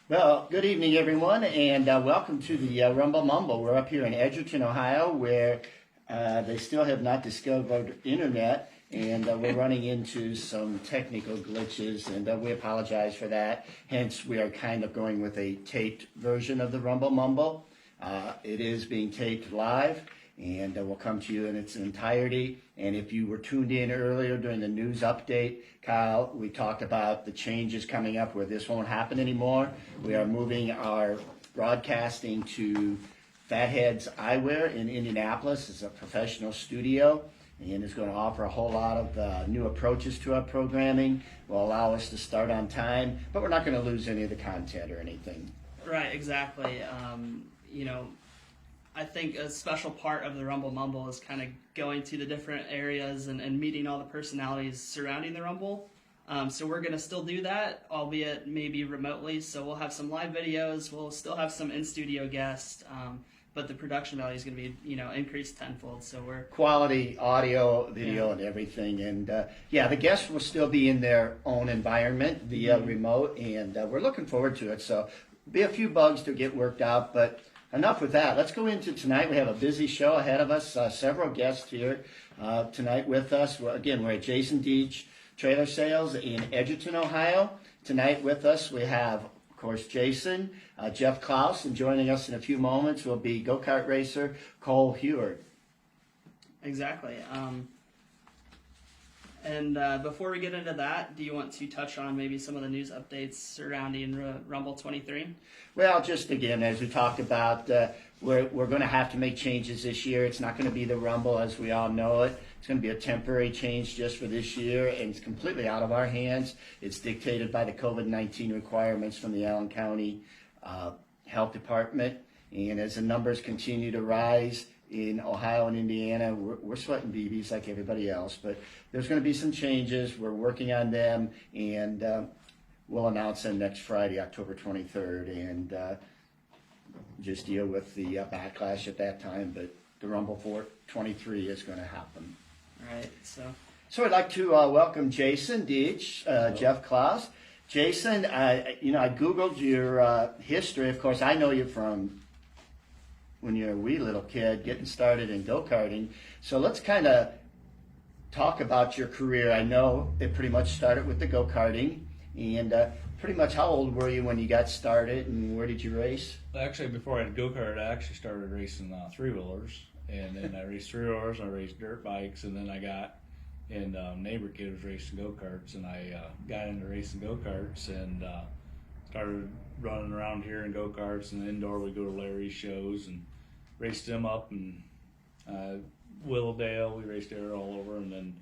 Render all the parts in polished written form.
Well, good evening, everyone, and welcome to the Rumble Mumble. We're up here in Edgerton, Ohio, where they still have not discovered internet, and we're running into some technical glitches, and we apologize for that. Hence, we are kind of going with a taped version of the Rumble Mumble. It is being taped live, and will come to you in its entirety. And if you were tuned in earlier during the news update, Kyle, we talked about the changes coming up where this won't happen anymore. We are moving our broadcasting to Fatheads Eyewear in Indianapolis. It's a professional studio and is going to offer a whole lot of new approaches to our programming. Will allow us to start on time, but we're not going to lose any of the content or anything. Right, exactly. I think a special part of the Rumble Mumble is kind of going to the different areas and meeting all the personalities surrounding the Rumble. So we're going to still do that, albeit maybe remotely. So we'll have some live videos. We'll still have some in-studio guests, but the production value is going to be, increased tenfold. So we're quality audio, video, and everything. And the guests will still be in their own environment via remote, and we're looking forward to it. So be a few bugs to get worked out, but enough with that. Let's go into tonight. We have a busy show ahead of us. Several guests here tonight with us. We're at Jason Dietsch Trailer Sales in Edgerton, Ohio. Tonight with us we have, of course, Jason, Jeff Clouse, and joining us in a few moments will be go-kart racer Cole Heward. Exactly. And before we get into that, do you want to touch on maybe some of the news updates surrounding Rumble 23? Well, just again, as we talked about, we're going to have to make changes this year. It's not going to be the Rumble as we all know it. It's going to be a temporary change just for this year, and it's completely out of our hands. It's dictated by the COVID-19 requirements from the Allen County Health Department. And as the numbers continue to rise in Ohio and Indiana, we're sweating BBs like everybody else. But there's going to be some changes. We're working on them, and we'll announce them next Friday, October 23rd, and just deal with the backlash at that time. But the Rumble 423 is going to happen. All right. So I'd like to welcome Jason Dietsch, Jeff Clouse. Jason, I Googled your history. Of course, I know you from when you're a wee little kid getting started in go-karting. So let's kind of talk about your career. I know it pretty much started with the go-karting. And pretty much how old were you when you got started, and where did you race? Actually, before I had go-kart, I actually started racing three-wheelers. And then I raced three-wheelers, I raced dirt bikes, and then I got in neighbor kid was racing go-karts, and I got into racing go-karts and started running around here in go-karts, and indoor we go to Larry's shows and raced them up, and Willowdale, we raced there all over, and then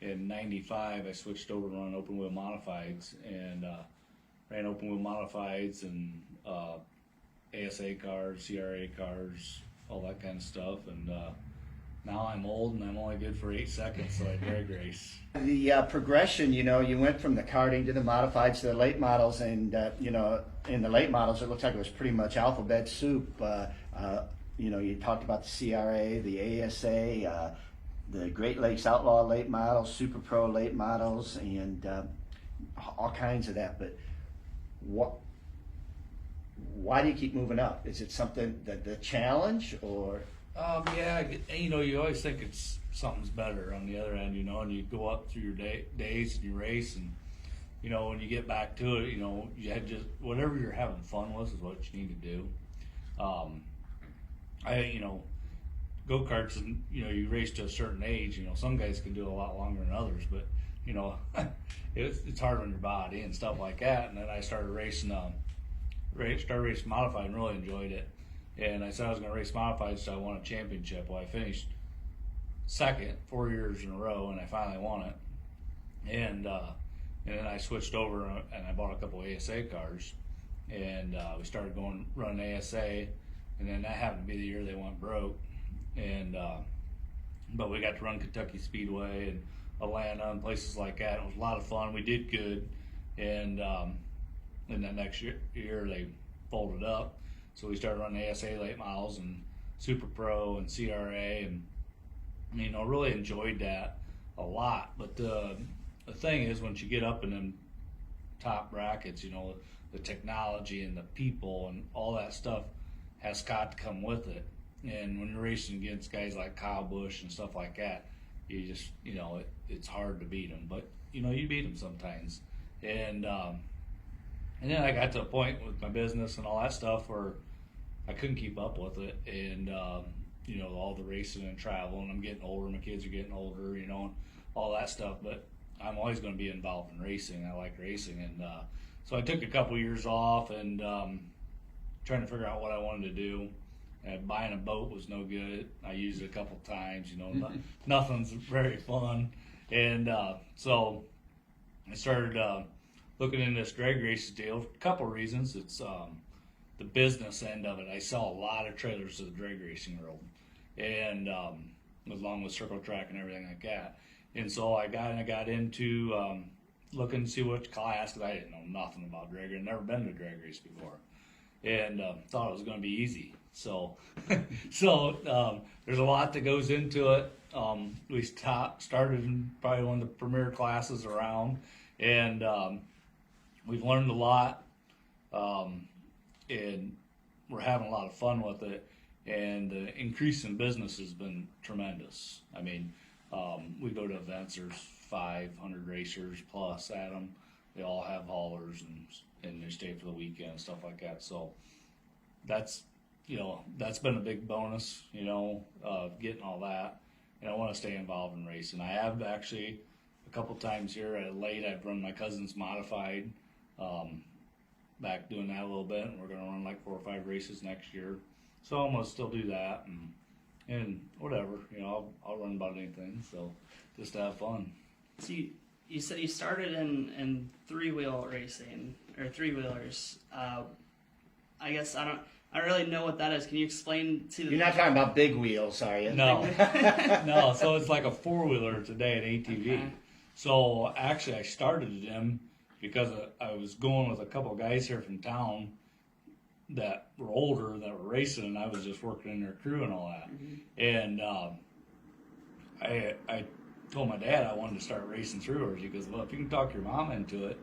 in 95 I switched over to run open wheel modifieds, and ran open wheel modifieds and ASA cars, CRA cars, all that kind of stuff, and now I'm old and I'm only good for 8 seconds, so I drag race. The progression, you went from the karting to the modifieds to the late models, and in the late models it looks like it was pretty much alphabet soup. You talked about the CRA, the ASA, the Great Lakes Outlaw late models, Super Pro late models, and all kinds of that. But why do you keep moving up? Is it something that the challenge, or? You always think it's something's better on the other end, and you go up through your days and you race, and when you get back to it, you had just whatever you're having fun with is what you need to do. Go-karts, and you race to a certain age. Some guys can do a lot longer than others, but it's hard on your body and stuff like that. And then I started racing modified and really enjoyed it. And I said I was going to race modified, so I won a championship. Well, I finished second 4 years in a row, and I finally won it. And then I switched over and I bought a couple ASA cars, and we started running ASA, and then that happened to be the year they went broke. And but we got to run Kentucky Speedway and Atlanta and places like that. It was a lot of fun. We did good, and then next year they folded up, so we started running ASA late models and Super Pro and CRA, and really enjoyed that a lot. But the thing is, once you get up in them top brackets, you know, the technology and the people and all that stuff has got to come with it. And when you're racing against guys like Kyle Busch and stuff like that, you just, you know, it's hard to beat them. But, you know, you beat them sometimes. And then I got to a point with my business and all that stuff where I couldn't keep up with it. And, you know, all the racing and travel, and I'm getting older, my kids are getting older, you know, all that stuff. But I'm always going to be involved in racing. I like racing. And so I took a couple years off and trying to figure out what I wanted to do. And buying a boat was no good. I used it a couple times, you know, nothing's very fun. And so I started looking into this drag racing deal for a couple of reasons. It's the business end of it. I sell a lot of trailers to the drag racing world, and along with circle track and everything like that. And so I got into looking to see which class, because I didn't know nothing about drag racing. Never been to a drag race before, and thought it was going to be easy. So, there's a lot that goes into it. We started in probably one of the premier classes around, and we've learned a lot, and we're having a lot of fun with it. And the increase in business has been tremendous. I mean, we go to events. There's 500 racers plus at them. They all have haulers and they stay for the weekend and stuff like that. So that's, you know, that's been a big bonus, you know, getting all that. And I want to stay involved in racing. I have actually a couple times here at late, I've run my cousin's modified, back doing that a little bit. And we're going to run like 4 or 5 races next year. So I'm going to still do that and whatever, you know, I'll run about anything. So just to have fun. So you said you started in 3-wheel racing, or 3-wheelers. I guess I don't really know what that is. Can you explain to the... You're not talking about big wheels, are you? No. No, so it's like a 4-wheeler today, an ATV. Okay. So actually I started them because I was going with a couple of guys here from town that were older, that were racing, and I was just working in their crew and all that. Mm-hmm. And I told my dad I wanted to start racing through-wheelers. He goes, well, if you can talk your mom into it,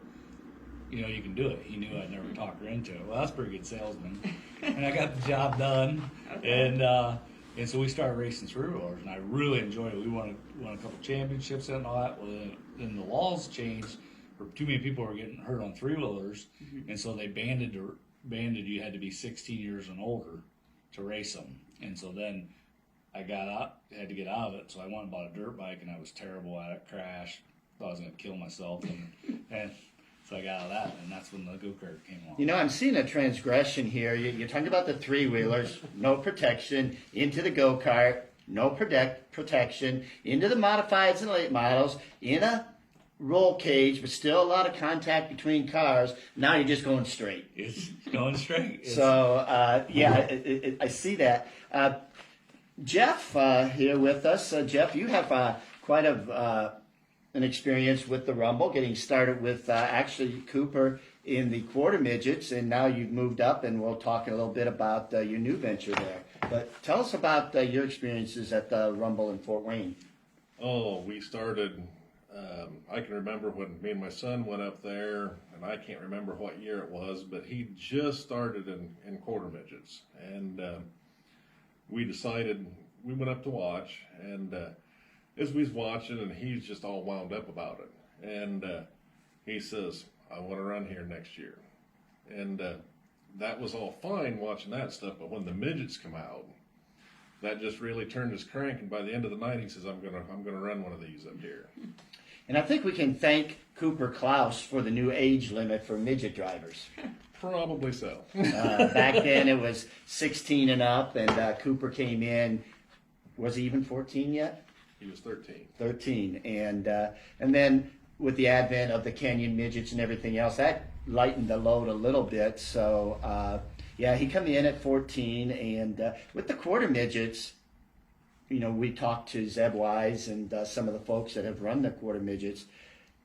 you know, you can do it. He knew I'd never talk her into it. Well, that's a pretty good salesman. And I got the job done. Okay. And so we started racing through-wheelers, and I really enjoyed it. We won a couple championships and all that. Well, then the laws changed, where too many people were getting hurt on 3-wheelers, mm-hmm. and so they banded you had to be 16 years and older to race them. And so then I had to get out of it, so I went and bought a dirt bike, and I was terrible at it, crashed, thought I was going to kill myself, and so I got out of that, and that's when the go-kart came along. You know, I'm seeing a transgression here. You're talking about the 3-wheelers, no protection, into the go-kart, no protection, into the modifieds and late models, in a roll cage, but still a lot of contact between cars. Now you're just going straight. It's going straight. So, I see that. Jeff here with us. Jeff, you have quite an experience with the Rumble, getting started with actually Cooper in the quarter midgets, and now you've moved up, and we'll talk a little bit about your new venture there. But tell us about your experiences at the Rumble in Fort Wayne. Oh, we started, I can remember when me and my son went up there, and I can't remember what year it was, but he just started in quarter midgets. And we decided, we went up to watch, and as we was watching, and he's just all wound up about it. And he says, I want to run here next year. And that was all fine watching that stuff, but when the midgets come out, that just really turned his crank. And by the end of the night, he says, I'm gonna run one of these up here. And I think we can thank Cooper Clouse for the new age limit for midget drivers. Probably so. Back then it was 16 and up, and Cooper came in, was he even 14 yet? He was 13. 13, and then with the advent of the Canyon midgets and everything else, that lightened the load a little bit. So he come in at 14, and with the quarter midgets, you know, we talked to Zeb Wise and some of the folks that have run the quarter midgets.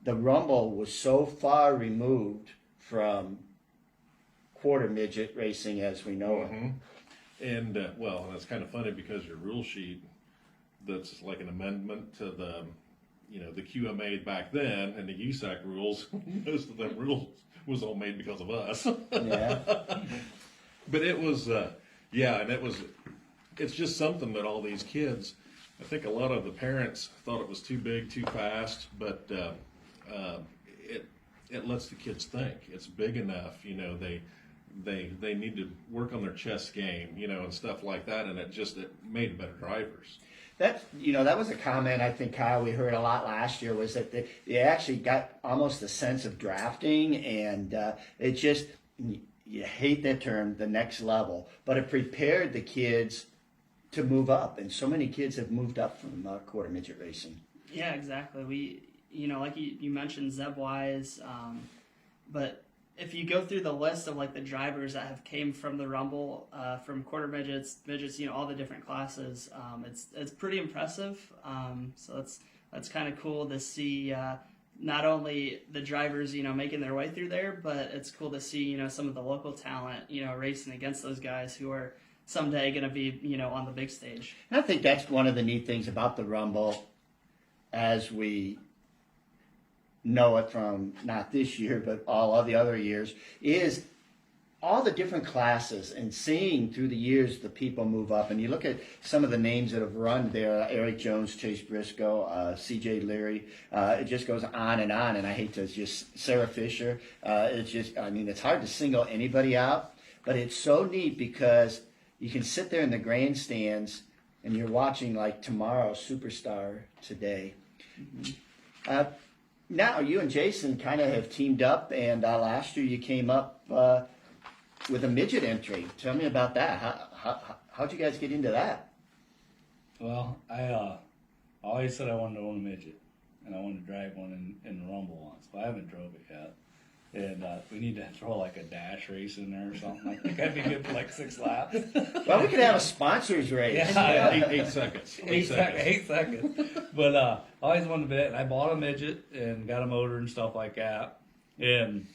The Rumble was so far removed from quarter midget racing as we know mm-hmm. it. And and it's kind of funny because your rule sheet, that's like an amendment to the QMA back then and the USAC rules, most of them rules was all made because of us. Yeah. But it was, it's just something that all these kids, I think a lot of the parents thought it was too big, too fast, but it lets the kids think. It's big enough, they need to work on their chess game, and stuff like that, and it made better drivers. That was a comment I think, Kyle, we heard a lot last year, was that they actually got almost a sense of drafting, and it just, you hate that term, the next level, but it prepared the kids to move up, and so many kids have moved up from quarter midget racing. Yeah, exactly. We, like you mentioned, Zeb Wise, but if you go through the list of like the drivers that have came from the Rumble, from quarter midgets, all the different classes, it's pretty impressive. So that's kind of cool to see. Not only the drivers, making their way through there, but it's cool to see, some of the local talent, racing against those guys who are someday going to be, on the big stage. And I think that's one of the neat things about the Rumble, as we know it from not this year, but all of the other years, is all the different classes and seeing through the years the people move up. And you look at some of the names that have run there, Eric Jones, Chase Briscoe, CJ Leary, it just goes on, and I hate to just, Sarah Fisher, it's hard to single anybody out, but it's so neat because you can sit there in the grandstands and you're watching like tomorrow's superstar today. Mm-hmm. Now you and Jason kind of have teamed up, and last year you came up with a midget entry. Tell me about that. How'd you guys get into that? Well, I always said I wanted to own a midget, and I wanted to drive one in the Rumble once, but I haven't drove it yet. And we need to throw like a dash race in there or something. I think I'd be good for like 6 laps. Well, we could have a sponsors race. Yeah. 8 seconds. 8 seconds. But I always wanted to bet, and I bought a midget and got a motor and stuff like that. And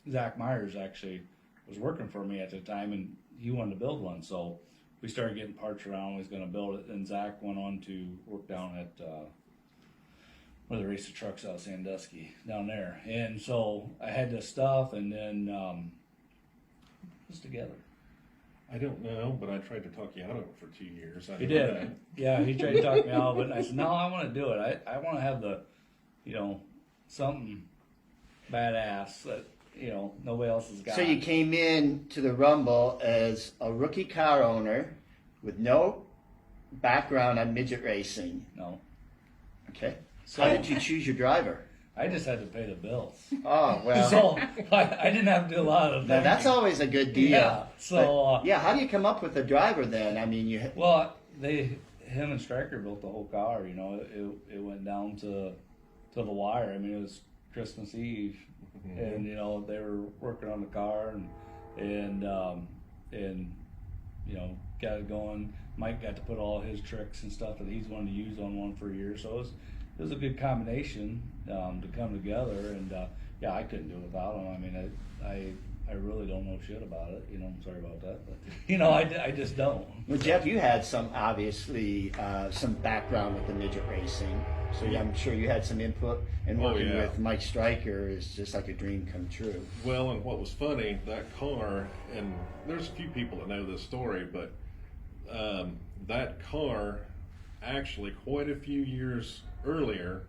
Zach Myers actually was working for me at the time, and he wanted to build one. So we started getting parts around. We was going to build it. And Zach went on to work down at where they race the trucks out of Sandusky down there. And so I had this stuff, and then it was together. I don't know, but I tried to talk you out of it for 2 years. He did. Yeah, he tried to talk me out of it, and I said, no, I want to do it. I want to have the, something badass that, nobody else has got. So you came in to the Rumble as a rookie car owner with no background on midget racing. No. Okay. So how did you choose your driver? I just had to pay the bills. Oh, well. So I didn't have to do a lot of Now, that's always a good deal. Yeah. So but, how do you come up with a driver then? I mean, well, him and Stryker built the whole car. It went down to the wire. I mean, it was Christmas Eve, mm-hmm. and they were working on the car and got it going. Mike got to put all his tricks and stuff that he's wanted to use on one for a year. So it was a good combination to come together, and I couldn't do it without him. I mean, I really don't know shit about it. I'm sorry about that, but I just don't. Well, Jeff, you had obviously some background with the midget racing, so I'm sure you had some input. And working with Mike Stryker is just like a dream come true. Well, and what was funny, that car, and there's a few people that know this story, but that car, actually, quite a few years earlier,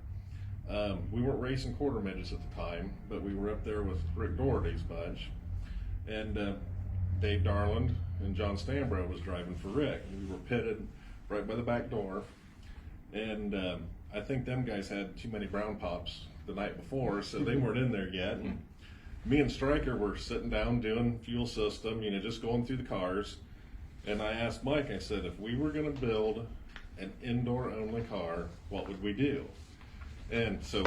we weren't racing quarter midgets at the time, but we were up there with Rick Doherty's bunch, and Dave Darland and John Stambro was driving for Rick. We were pitted right by the back door, and I think them guys had too many brown pops the night before, so they weren't in there yet. And me and Stryker were sitting down doing fuel system, just going through the cars, and I asked Mike, I said, if we were going to build an indoor-only car, what would we do? And so,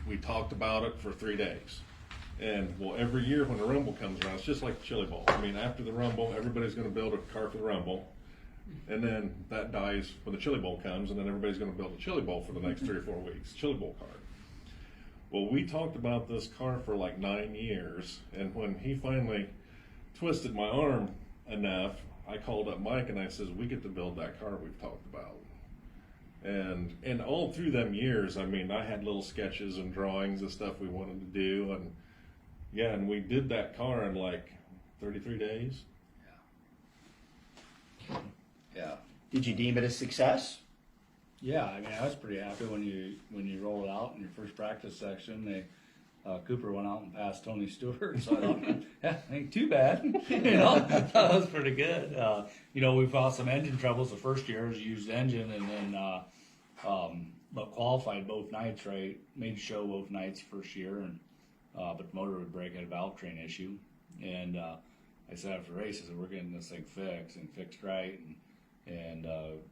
we talked about it for 3 days. And, every year when the Rumble comes around, it's just like the Chili Bowl. I mean, after the Rumble, everybody's going to build a car for the Rumble. And then that dies when the Chili Bowl comes, and then everybody's going to build a Chili Bowl for the next 3 or 4 weeks. Chili Bowl car. Well, we talked about this car for like 9 years, and when he finally twisted my arm enough, I called up Mike and I said, we get to build that car we've talked about. And all through them years, I mean, I had little sketches and drawings and stuff we wanted to do, and yeah, and we did that car in like 33 days. Yeah. Did you deem it a success? Yeah, I mean, I was pretty happy when you roll it out in your first practice section. Cooper went out and passed Tony Stewart, so I thought, yeah, ain't too bad. That was pretty good. We found some engine troubles the first year as used engine, and then but qualified both nights, right? Made the show both nights first year, and but the motor would break, had a valve train issue, and I said after the race, I said, we're getting this thing fixed right, and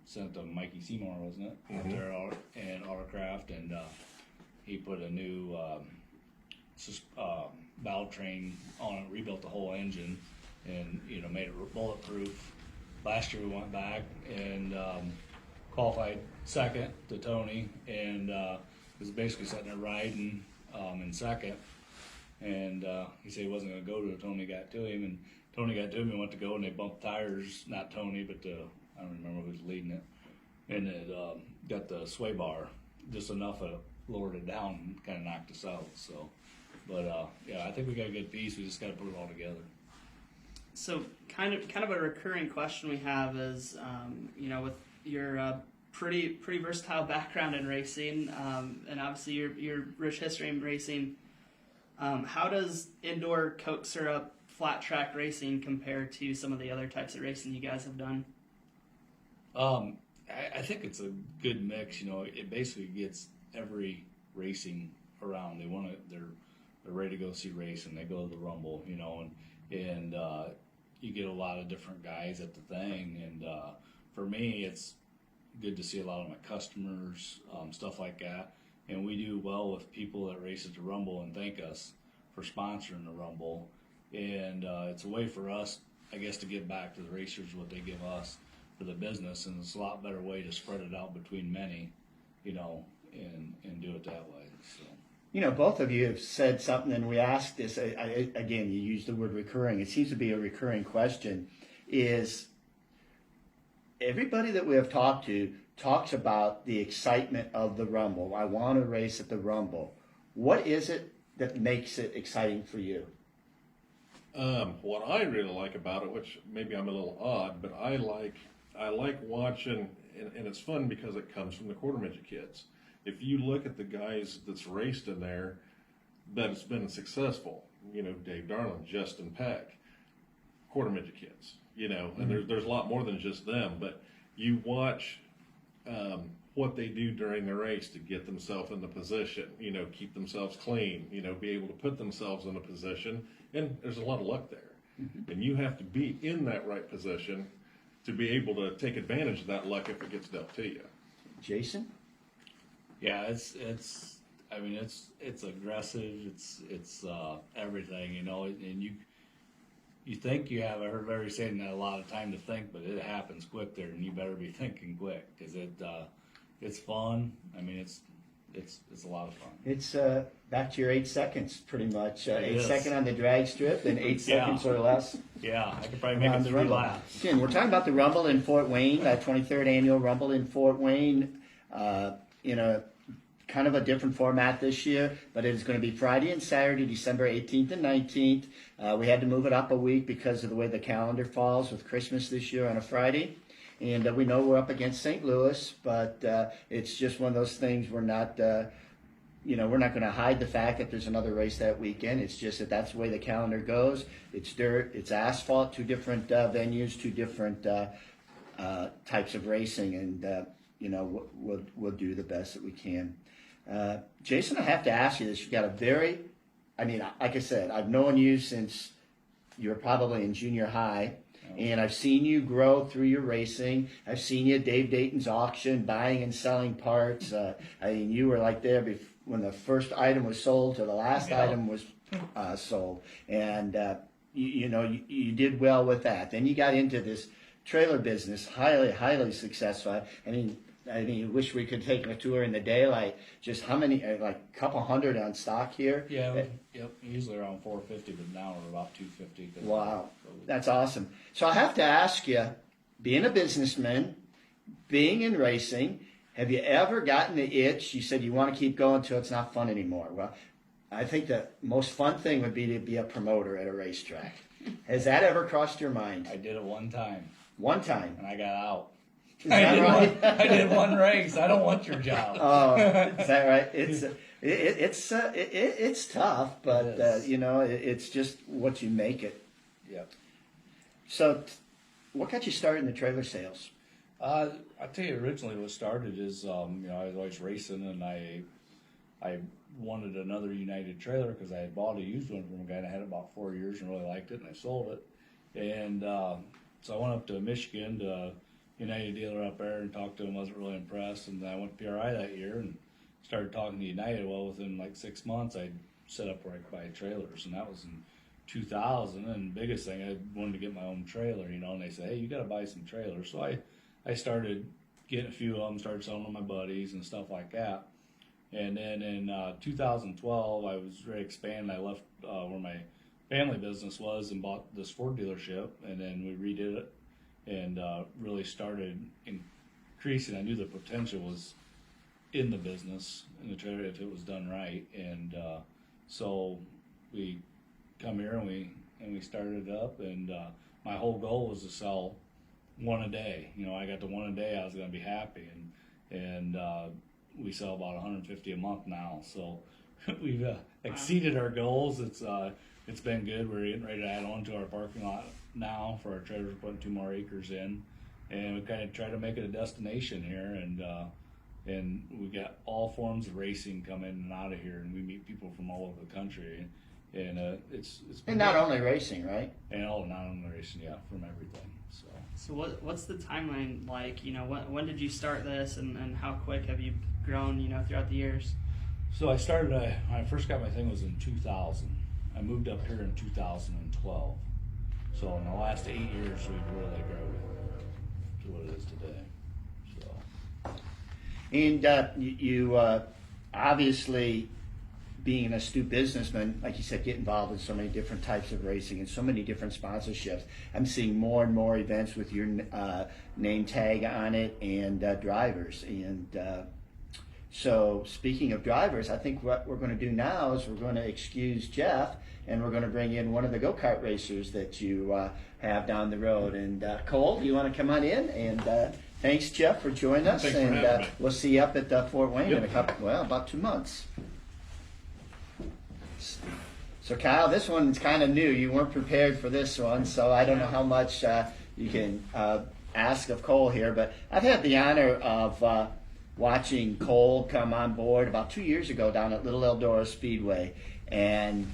sent to Mikey Seymour, wasn't it? Mm-hmm. Up there and Autocraft, and he put a new valve train on it, rebuilt the whole engine, and made it bulletproof. Last year we went back and qualified second to Tony, and was basically sitting there riding in second, and he said he wasn't going to go to it. Tony got to him, and Tony got to him and went to go, and they bumped tires. Not Tony, but I don't remember who was leading it, and it got the sway bar just enough to lowered it down and kind of knocked us out. So, but yeah, I think we got a good piece. We just got to put it all together. So kind of a recurring question we have is, with your pretty versatile background in racing, and obviously your rich history in racing, how does indoor Coke syrup flat track racing compare to some of the other types of racing you guys have done? I think it's a good mix. It basically gets every racing around. They're ready to go see racing. They go to the Rumble, and you get a lot of different guys at the thing. And for me, it's good to see a lot of my customers, stuff like that. And we do well with people that race at the Rumble and thank us for sponsoring the Rumble. And it's a way for us, I guess, to give back to the racers what they give us for the business. And it's a lot better way to spread it out between many, and do it that way. So. Both of you have said something, and we asked this, again, you used the word recurring. It seems to be a recurring question, is everybody that we have talked to talks about the excitement of the Rumble. I want to race at the Rumble. What is it that makes it exciting for you? What I really like about it, which maybe I'm a little odd, but I like watching, and it's fun because it comes from the quarter midget kids. If you look at the guys that's raced in there that has been successful, Dave Darling, Justin Peck, quarter midget kids, and there's a lot more than just them, but you watch what they do during the race to get themselves in the position, keep themselves clean, be able to put themselves in a position, and there's a lot of luck there. Mm-hmm. And you have to be in that right position to be able to take advantage of that luck if it gets dealt to you. Jason? Yeah, it's aggressive. It's everything, and you think you have. I heard Larry saying that a lot of time to think, but it happens quick there, and you better be thinking quick because it's fun. I mean, it's a lot of fun. It's back to your 8 seconds, pretty much. 8 is. seconds on the drag strip, and 8 seconds or less. Yeah, I could probably make on it the 3 Rumble. laps. Again, we're talking about the Rumble in Fort Wayne, 23rd annual Rumble in Fort Wayne. Kind of a different format this year, but it is going to be Friday and Saturday, December 18th and 19th. We had to move it up a week because of the way the calendar falls with Christmas this year on a Friday. And we know we're up against St. Louis, but it's just one of those things. We're not going to hide the fact that there's another race that weekend. It's just that that's the way the calendar goes. It's dirt, it's asphalt, 2 different venues, 2 different types of racing, and we'll do the best that we can. Jason, I have to ask you this. You've got like I said, I've known you since you were probably in junior high, and I've seen you grow through your racing. I've seen you at Dave Dayton's auction, buying and selling parts. You were like there when the first item was sold to the last item was sold, and you did well with that. Then you got into this trailer business, highly successful. I wish we could take a tour in the daylight. Just how many, like a couple hundred on stock here? Yeah, yep. Usually around 450, but now we're about 250. Wow, that's awesome. So I have to ask you, being a businessman, being in racing, Have you ever gotten the itch? You said you want to keep going till it's not fun anymore. Well, I think the most fun thing would be to be a promoter at a racetrack. Has that ever crossed your mind? I did it one time, One time. and I got out. Is that right? I did one race. I don't want your job. Oh, is that right? It's tough, but It is. it's just what you make it. Yep. So, what got you started in the trailer sales? I'll tell you, originally what started is, I was always racing, and I wanted another United trailer because I had bought a used one from a guy that had it about 4 years and really liked it, and I sold it. And so I went up to Michigan to a United dealer up there and talked to him. Wasn't really impressed, and then I went to PRI that year and started talking to United. Well, within like 6 months, I set up where I could buy trailers, and that was in 2000. And the biggest thing, I wanted to get my own trailer, and they said, hey, you got to buy some trailers. So I started getting a few of them, started selling to my buddies and stuff like that. And then in 2012, I was ready to expand. I left where my family business was and bought this Ford dealership, and then we redid it and really started increasing. I knew the potential was in the business, in the trailer, if it was done right. And so we come here and we started it up, and my whole goal was to sell one a day. I got to one a day, I was going to be happy, and we sell about 150 a month now. So we've exceeded our goals. It's been good. We're getting ready to add on to our parking lot now for our trailers. We're putting 2 more acres in, and we kind of try to make it a destination here. And we got all forms of racing come in and out of here, and we meet people from all over the country. And it's And not only racing, right? and not only racing, yeah, from everything. So what's the timeline like? When did you start this, and how quick have you grown, throughout the years? So I started, when I first got my thing was in 2000. I moved up here in 2012. So in the last 8 years, we've really grown to what it is today. So And you obviously, being an astute businessman, like you said, get involved in so many different types of racing and so many different sponsorships. I'm seeing more and more events with your name tag on it and drivers. And so speaking of drivers, I think what we're going to do now is we're going to excuse Jeff, and we're going to bring in one of the go-kart racers that you have down the road. And Cole, do you want to come on in? And thanks, Jeff, for joining us. Thanks for and having me. we'll see you up at Fort Wayne in about 2 months. So Kyle, this one's kind of new. You weren't prepared for this one, so I don't know how much you can ask of Cole here. But I've had the honor of watching Cole come on board about 2 years ago down at Little Eldora Speedway, and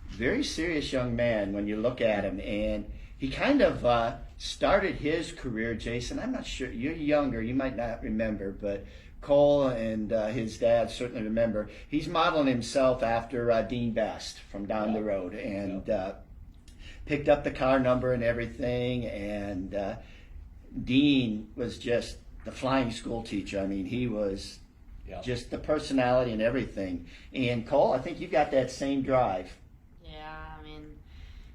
very serious young man when you look at him. And he kind of started his career, Jason. I'm not sure, you're younger, you might not remember, but Cole and his dad certainly remember. He's modeling himself after Dean Best from down the road, and picked up the car number and everything. And Dean was just the flying school teacher. I mean, he was just the personality and everything. And Cole, I think you got that same drive. Yeah, I mean,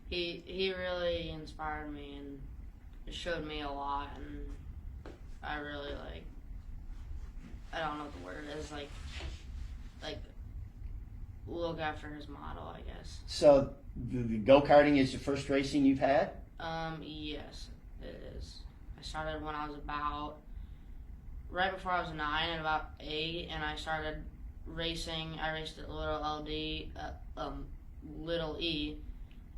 he really inspired me and showed me a lot, and I really I don't know what the word is, like look after his model, I guess. So the go-karting is the first racing you've had? Yes, it is. I started when I was right before I was 9 and about 8, and I started racing. I raced at Little E,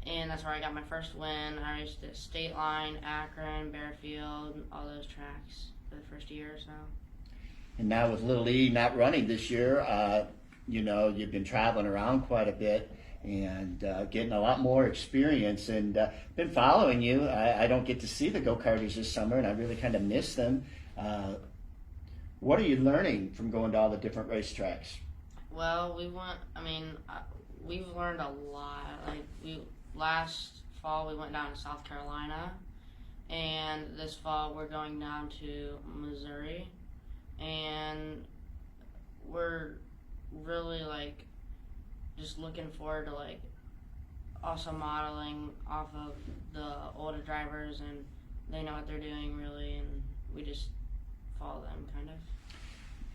and that's where I got my first win. I raced at State Line, Akron, Bearfield, all those tracks for the first year or so. And now with Little E not running this year, you've been traveling around quite a bit and getting a lot more experience, and been following you. I don't get to see the go-karters this summer, and I really kind of miss them. What are you learning from going to all the different racetracks? Well, we've learned a lot. Last fall we went down to South Carolina, and this fall we're going down to Missouri, and we're really just looking forward to also modeling off of the older drivers, and they know what they're doing really, and we just follow them, kind of.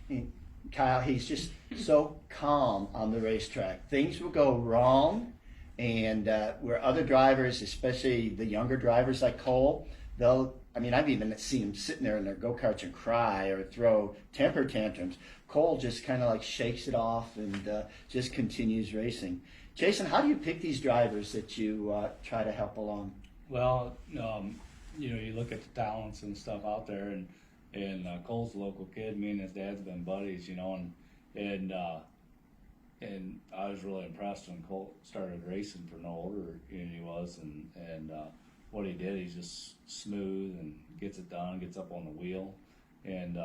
And Kyle, he's just so calm on the racetrack. Things will go wrong, and where other drivers, especially the younger drivers like Cole, I've even seen them sitting there in their go-karts and cry or throw temper tantrums. Cole just kind of like shakes it off and just continues racing. Jason, how do you pick these drivers that you try to help along? Well, you look at the talents and stuff out there, and Cole's a local kid. Me and his dad's been buddies, and I was really impressed when Cole started racing for no older than he was, and what he did, he's just smooth and gets it done, gets up on the wheel, and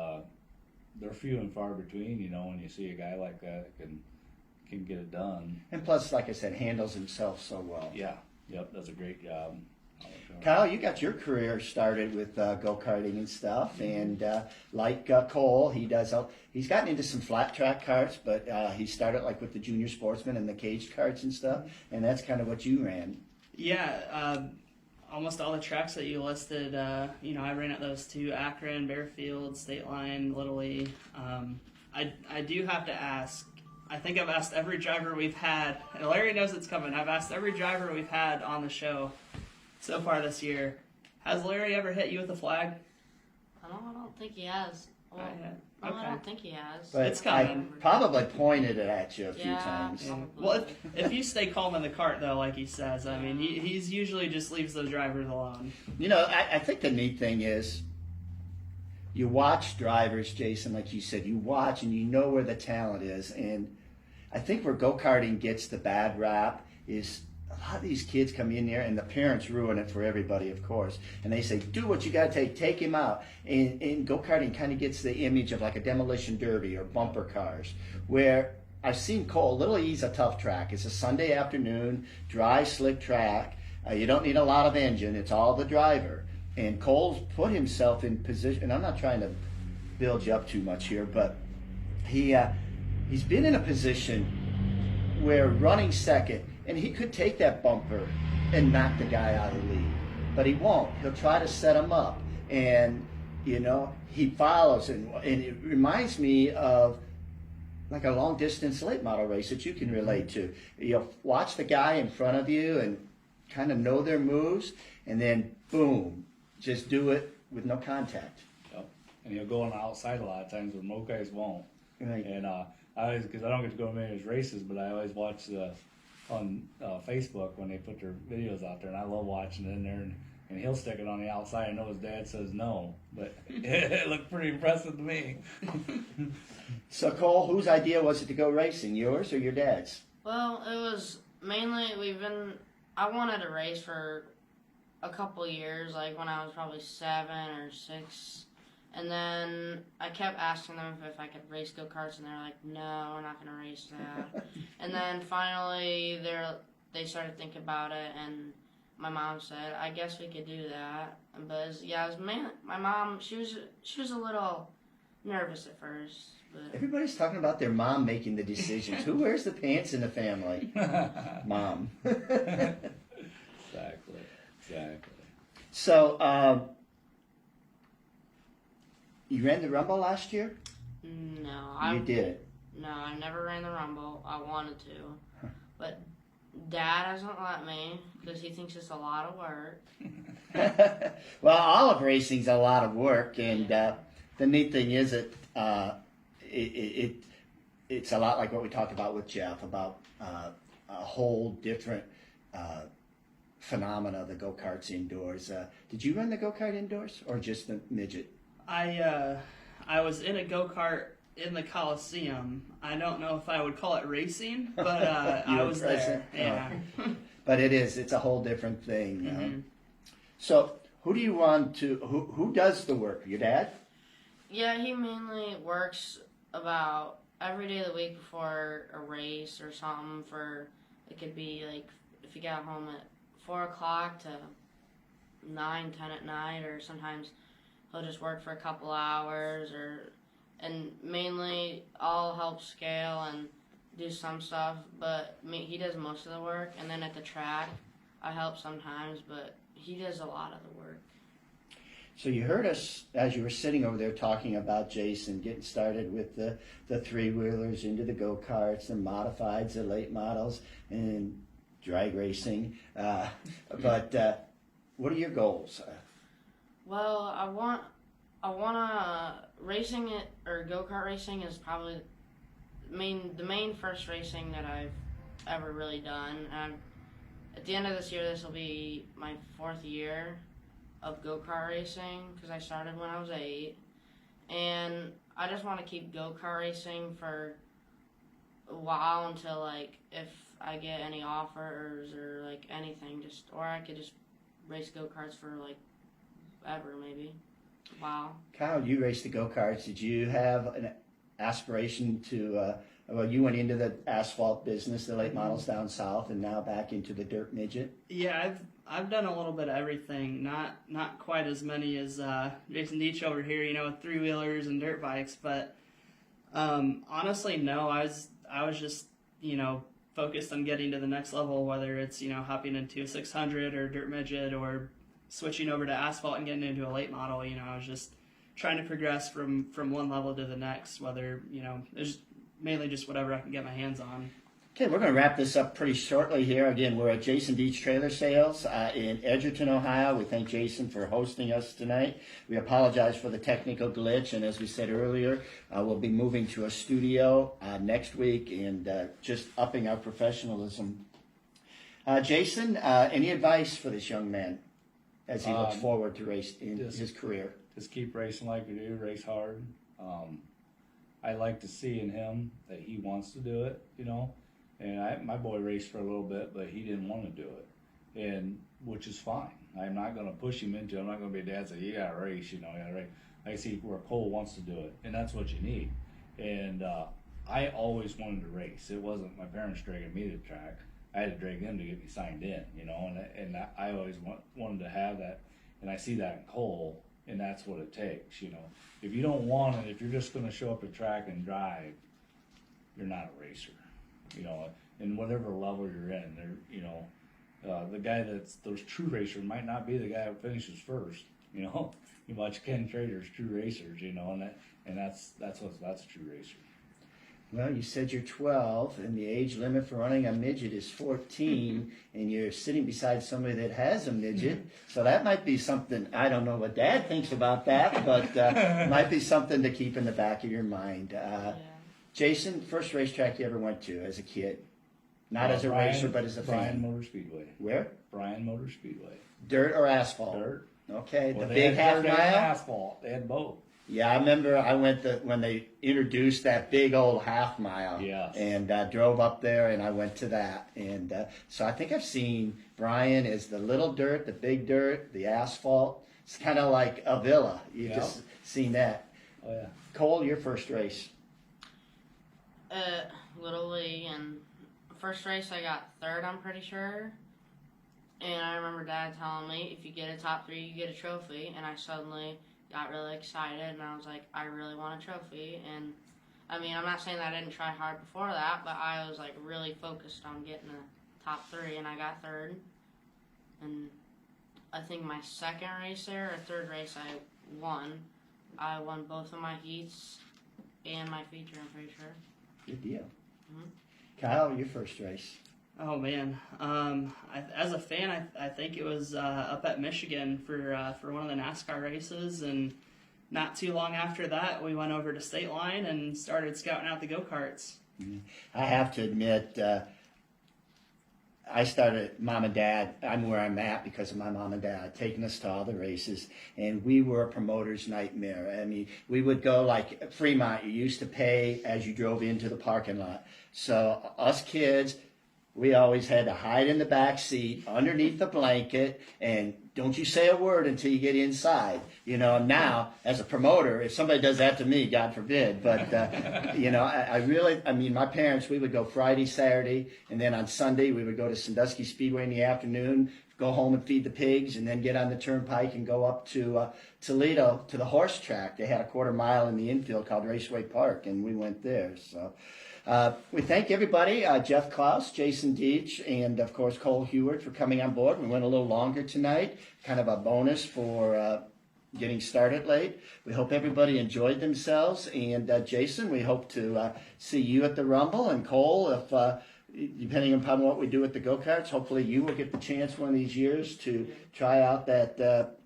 they're few and far between, when you see a guy like that can get it done. And plus, like I said, handles himself so well. Yeah, yep, does a great job. Kyle, you got your career started with go-karting and stuff, and like Cole, he's gotten into some flat track karts, but he started like with the junior sportsman and the caged karts and stuff, and that's kind of what you ran. Yeah, almost all the tracks that you listed, I ran at those too: Akron, Bearfield, State Line, Little League. I do have to ask. I think I've asked every driver we've had, and Larry knows it's coming. I've asked every driver we've had on the show so far this year. Has Larry ever hit you with a flag? I don't think he has. Well, Okay. no, I don't think he has. But It's I coming. probably pointed it at you a few Yeah, times. probably. Well, if you stay calm in the cart, though, like he says, I mean, he's usually just leaves those drivers alone. I think the neat thing is you watch drivers, Jason, like you said, you watch and you know where the talent is. And I think where go-karting gets the bad rap is a lot of these kids come in there and the parents ruin it for everybody, of course. And they say, do what you got to take him out. And go-karting kind of gets the image of like a demolition derby or bumper cars, where I've seen Cole. Little E's a tough track. It's a Sunday afternoon, dry, slick track. You don't need a lot of engine. It's all the driver. And Cole's put himself in position, and I'm not trying to build you up too much here, but he's been in a position where running second, and he could take that bumper and knock the guy out of the lead, but he won't. He'll try to set him up, and he follows, and it reminds me of like a long distance late model race that you can relate to. You'll watch the guy in front of you and kind of know their moves, and then boom, just do it with no contact. Yep. And you'll go on the outside a lot of times where most guys won't. Right. And I always, because I don't get to go to many of his races, but I always watch on Facebook when they put their videos out there, and I love watching it in there. And he'll stick it on the outside. I know his dad says no, but it looked pretty impressive to me. So Cole, whose idea was it to go racing, yours or your dad's? Well, it was mainly I wanted to race for a couple years, like when I was probably 7 or 6. And then I kept asking them if I could race go-karts, and they're like, no, we're not going to race that. And then finally they started thinking about it, and my mom said, I guess we could do that. But it was my mom, she was a little nervous at first. But Everybody's talking about their mom making the decisions. Who wears the pants in the family? Mom. Exactly. So, you ran the Rumble last year? no, You did. No, I never ran the Rumble. I wanted to. But Dad hasn't let me because he thinks it's a lot of work. Well, all of racing's a lot of work, and the neat thing is that it's a lot like what we talked about with Jeff about a whole different phenomena, the go-karts indoors. Did you run the go-kart indoors or just the midget? I was in a go-kart in the Coliseum. I don't know if I would call it racing, but You I were was present? there. Yeah. But it's a whole different thing. Mm-hmm. So who do you want to, who does the work? Your dad? Yeah, he mainly works about every day of the week before a race or something. It could be like if you got home at 4 o'clock to 9, 10 at night, or sometimes he'll just work for a couple hours, and mainly I'll help scale and do some stuff, but he does most of the work, and then at the track I help sometimes, but he does a lot of the work. So you heard us as you were sitting over there talking about Jason getting started with the three-wheelers into the go-karts and modifieds, the late models, and drag racing. But what are your goals? Well, I want racing it, or go-kart racing is probably the main first racing that I've ever really done. At the end of this year, this will be my 4th year of go-kart racing, because I started when I was 8. And I just want to keep go-kart racing for a while until, like, if I get any offers or, like, anything, or I could just race go-karts for, like, ever, maybe. Wow. Kyle, you raced the go-karts. Did you have an aspiration to, well, you went into the asphalt business, the late models down south, and now back into the dirt midget? Yeah, I've done a little bit of everything. Not quite as many as Jason Dietsch over here, with 3-wheelers and dirt bikes. But honestly, no. I was just focused on getting to the next level, whether it's hopping into a 600 or dirt midget or switching over to asphalt and getting into a late model. I was just trying to progress from one level to the next. Whether it's mainly just whatever I can get my hands on. Okay, we're going to wrap this up pretty shortly here. Again, we're at Jason Dietsch Trailer Sales in Edgerton, Ohio. We thank Jason for hosting us tonight. We apologize for the technical glitch, and as we said earlier, we'll be moving to a studio next week and just upping our professionalism. Jason, any advice for this young man as he looks forward to race in his career? Just keep racing like you do, race hard. I like to see in him that he wants to do it, And my boy raced for a little bit, but he didn't want to do it, and which is fine. I'm not going to push him into it. I'm not going to be a dad and say, you got to race, you got to race. I see where Cole wants to do it, and that's what you need. And I always wanted to race. It wasn't my parents dragging me to the track. I had to drag them to get me signed in, and I always wanted to have that, and I see that in Cole. And that's what it takes, If you don't want it, if you're just going to show up at track and drive, you're not a racer, in whatever level you're in. The guy that's those true racers might not be the guy who finishes first, You watch Ken Trader's true racers, and that's a true racer. Well, you said you're 12, and the age limit for running a midget is 14, and you're sitting beside somebody that has a midget, so that might be something. I don't know what Dad thinks about that, but might be something to keep in the back of your mind. Jason, first racetrack you ever went to as a kid? Not as a racer, but as a fan. Bryan Motor Speedway. Where? Bryan Motor Speedway. Dirt or asphalt? Dirt. Okay, Well, the they big had half dirt and mile? asphalt. They had both. Yeah, I remember I went when they introduced that big old half mile. Yes. And drove up there, and I went to that. And so I think I've seen Bryan as the little dirt, the big dirt, the asphalt. It's kind of like a villa. You've just seen that. Oh, yeah. Cole, your first race? Little League, and first race I got 3rd, I'm pretty sure. And I remember Dad telling me, if you get a top 3, you get a trophy. And I suddenly got really excited, and I was like, I really want a trophy. And I mean, I'm not saying that I didn't try hard before that, but I was like really focused on getting a top 3, and I got 3rd. And I think my 2nd race there, or 3rd race, I won. I won both of my heats and my feature, I'm pretty sure. Good deal. Mm-hmm. Kyle, your first race? Oh man, as a fan, I think it was up at Michigan for one of the NASCAR races, and not too long after that, we went over to State Line and started scouting out the go-karts. Mm-hmm. I have to admit, I started, Mom and Dad, I'm where I'm at because of my mom and dad taking us to all the races, and we were a promoter's nightmare. I mean, we would go like Fremont, you used to pay as you drove into the parking lot. So us kids, we always had to hide in the back seat underneath the blanket, and don't you say a word until you get inside. Now, as a promoter, if somebody does that to me, God forbid. But, I mean, my parents, we would go Friday, Saturday, and then on Sunday, we would go to Sandusky Speedway in the afternoon, go home and feed the pigs, and then get on the turnpike and go up to Toledo to the horse track. They had a 1/4 mile in the infield called Raceway Park, and we went there. So we thank everybody, Jeff Clouse, Jason Dietsch, and of course Cole Heward for coming on board. We went a little longer tonight, kind of a bonus for getting started late. We hope everybody enjoyed themselves. And Jason, we hope to see you at the Rumble. And Cole, if depending upon what we do with the go-karts, hopefully you will get the chance one of these years to try out that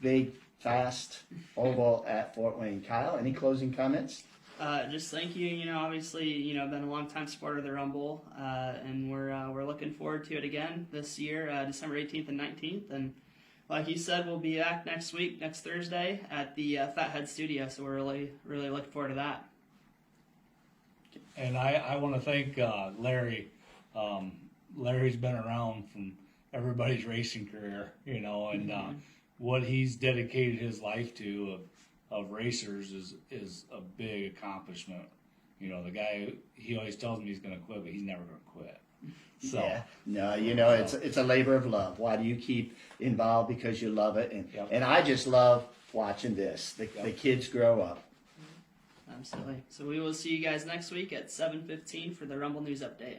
big, fast oval at Fort Wayne. Kyle, any closing comments? Just thank you. You know, obviously, you know, I've been a long time supporter of the Rumble, and we're looking forward to it again this year, December 18th and 19th. And like you said, we'll be back next week, next Thursday, at the Fathead Studio. So we're really looking forward to that. And I want to thank Larry. Larry's been around from everybody's racing career, you know, and what he's dedicated his life to of racers is a big accomplishment. You know, the guy, he always tells me he's going to quit, but he's never going to quit. So, yeah, no, you know, it's a labor of love. Why do you keep involved? Because you love it, and I just love watching this. The kids grow up. Absolutely. So we will see you guys next week at 7:15 for the Rumble News Update.